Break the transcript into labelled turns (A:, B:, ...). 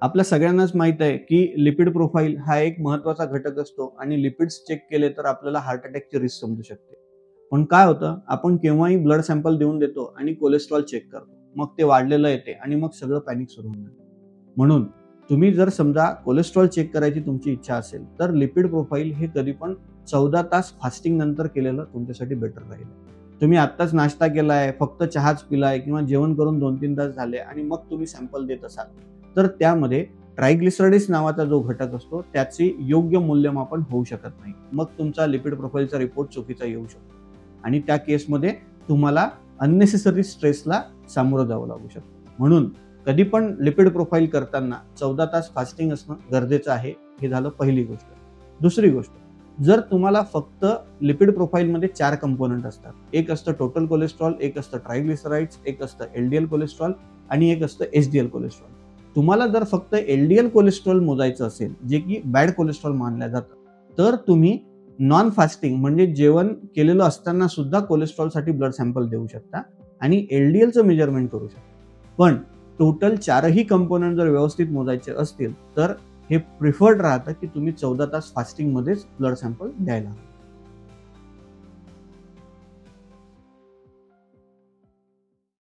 A: आपल्या सगळ्यांनाच माहित आहे की लिपिड प्रोफाइल हा एक महत्त्वाचा घटक असतो आणि लिपिड्स चेक केले तर आपल्याला हार्ट अटॅकची रिस्क समजू शकते. पण काय होतं, आपण केव्हाही ब्लड सॅम्पल देऊन देतो आणि कोलेस्ट्रॉल चेक करतो. मग ते वाढलेलं येते आणि मग सगळं पॅनिक सुरू होऊन जातं. म्हणून तुम्ही जर समजा कोलेस्ट्रॉल चेक करायची तुमची इच्छा असेल तर लिपिड प्रोफाइल हे कधी पण 14 तास फास्टिंग नंतर केलेलं तुमच्यासाठी बेटर राहील. तुम्ही आत्ताच नाश्ता केलाय, फक्त चहाच पिलाय किंवा जेवण करून 2-3 तास झाले आणि मग तुम्ही सॅम्पल देत असाल, तर त्यामध्ये ट्रायग्लिसराइड्स नावाचा जो घटक असतो त्याचे योग्य मूल्यमापन होऊ शकत नाही. मग तुमचा लिपिड प्रोफाइलचा रिपोर्ट चुकीचा येऊ शकतो आणि त्या केसमध्ये तुम्हाला अननेसेसरी स्ट्रेसला सामोरं जावं लागू शकतं. म्हणून कधी पण लिपिड प्रोफाइल करताना 14 तास फास्टिंग असणं गरजेचं आहे. हे झालं पहिली गोष्ट. दुसरी गोष्ट, जर तुम्हाला फक्त लिपिड प्रोफाइलमध्ये 4 कंपोनंट असतात. एक असतं टोटल कोलेस्ट्रॉल, एक असतं ट्रायग्लिसराइड्स, एक असतं एलडीएल कोलेस्ट्रॉल आणि एक असतं एचडीएल कोलेस्ट्रॉल. तुम्हाला जर फक्त एलडीएल कोलेस्ट्रॉल मोजायचं असेल, जे की बॅड कोलेस्ट्रॉल मानलं जातं, तर तुम्ही नॉन फास्टिंग म्हणजे जेवण केलेलं असताना सुद्धा कोलेस्ट्रॉलसाठी ब्लड सॅम्पल देऊ शकता आणि एलडीएलचं मेजरमेंट करू शकता. पण टोटल 4ही कंपोनंट जर व्यवस्थित मोजायचे असतील तर हे प्रिफर्ड राहतं की तुम्ही 14 तास फास्टिंगमध्येच ब्लड सॅम्पल द्यायला हवं.